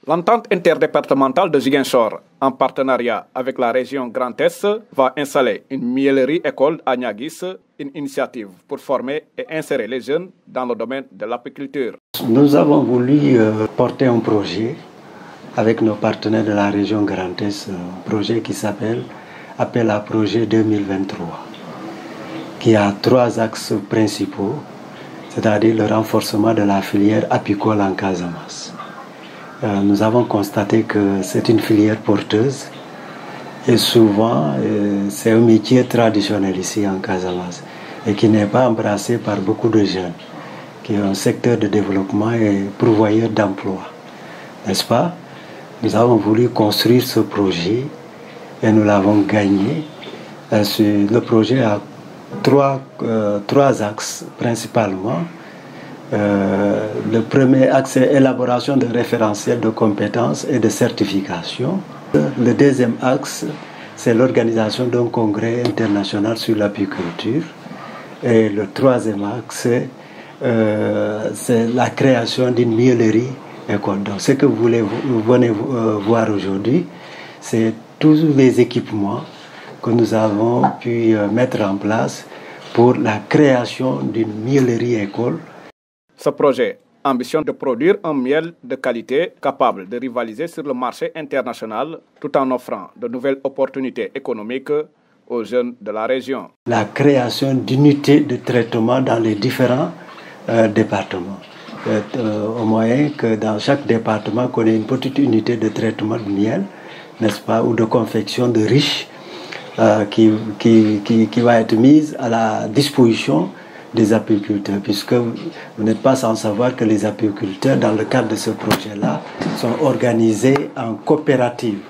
L'entente interdépartementale de Ziguinchor, en partenariat avec la région Grand Est, va installer une miellerie-école à Niaguis, une initiative pour former et insérer les jeunes dans le domaine de l'apiculture. Nous avons voulu porter un projet avec nos partenaires de la région Grand Est, un projet qui s'appelle Appel à projet 2023, qui a 3 axes principaux, c'est-à-dire le renforcement de la filière apicole en Casamance. Nous avons constaté que c'est une filière porteuse et souvent c'est un métier traditionnel ici en Casamance et qui n'est pas embrassé par beaucoup de jeunes, qui est un secteur de développement et pourvoyeur d'emplois, n'est-ce pas? Nous avons voulu construire ce projet et nous l'avons gagné. Le projet a 3 axes principalement. Le premier axe est élaboration de référentiels de compétences et de certification. Le deuxième axe, c'est l'organisation d'un congrès international sur l'apiculture. Et le troisième axe, c'est la création d'une miellerie-école. Donc ce que vous venez voir aujourd'hui, c'est tous les équipements que nous avons pu mettre en place pour la création d'une miellerie-école. Ce projet ambitionne de produire un miel de qualité capable de rivaliser sur le marché international tout en offrant de nouvelles opportunités économiques aux jeunes de la région. La création d'unités de traitement dans les différents départements. Au moyen que dans chaque département, qu'on ait une petite unité de traitement de miel, n'est-ce pas, ou de confection de riches qui va être mise à la disposition des apiculteurs, puisque vous n'êtes pas sans savoir que les apiculteurs, dans le cadre de ce projet-là, sont organisés en coopérative,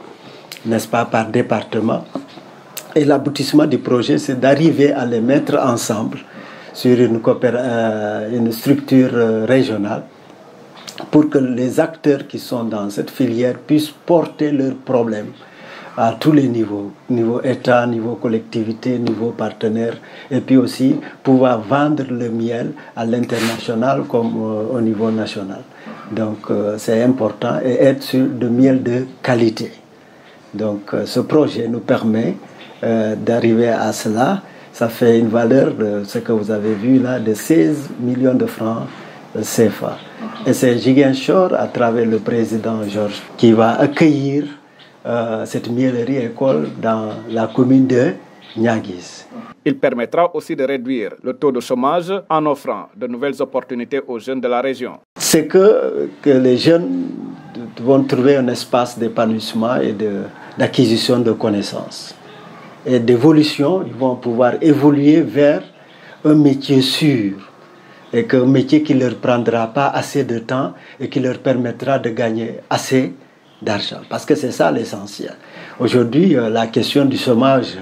n'est-ce pas, par département. Et l'aboutissement du projet, c'est d'arriver à les mettre ensemble sur une structure régionale pour que les acteurs qui sont dans cette filière puissent porter leurs problèmes à tous les niveaux, niveau État, niveau collectivité, niveau partenaire, et puis aussi pouvoir vendre le miel à l'international comme au niveau national. Donc c'est important et être sur de miel de qualité. Donc ce projet nous permet d'arriver à cela. Ça fait une valeur de ce que vous avez vu là de 16 millions de francs CFA. Et c'est Ziguinchor, à travers le président Georges, qui va accueillir cette miellerie-école dans la commune de Niaguis. Il permettra aussi de réduire le taux de chômage en offrant de nouvelles opportunités aux jeunes de la région. C'est que les jeunes vont trouver un espace d'épanouissement et d'acquisition de connaissances et d'évolution. Ils vont pouvoir évoluer vers un métier sûr et qu'un métier qui ne leur prendra pas assez de temps et qui leur permettra de gagner assez d'argent, parce que c'est ça l'essentiel. Aujourd'hui, la question du chômage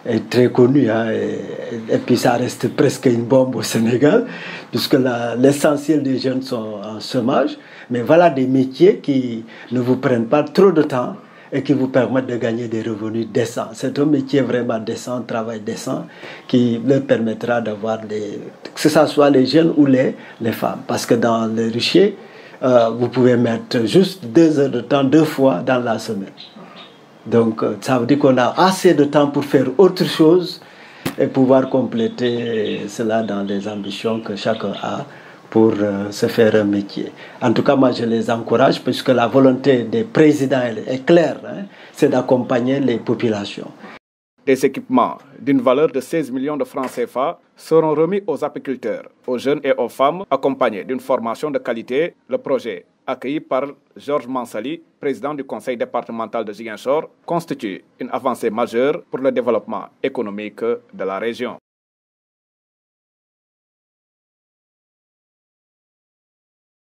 est très connue, hein, et puis ça reste presque une bombe au Sénégal, puisque l'essentiel des jeunes sont en chômage, mais voilà des métiers qui ne vous prennent pas trop de temps et qui vous permettent de gagner des revenus décents. C'est un métier vraiment décent, un travail décent, qui leur permettra d'avoir que ce soit les jeunes ou les femmes, parce que dans les ruchers, vous pouvez mettre juste 2 heures de temps 2 fois dans la semaine. Donc ça veut dire qu'on a assez de temps pour faire autre chose et pouvoir compléter cela dans les ambitions que chacun a pour se faire un métier. En tout cas, moi je les encourage, puisque la volonté des présidents est claire, hein, c'est d'accompagner les populations. Des équipements d'une valeur de 16 millions de francs CFA seront remis aux apiculteurs, aux jeunes et aux femmes, accompagnés d'une formation de qualité. Le projet, accueilli par Georges Mansali, président du conseil départemental de Ziguinchor, constitue une avancée majeure pour le développement économique de la région.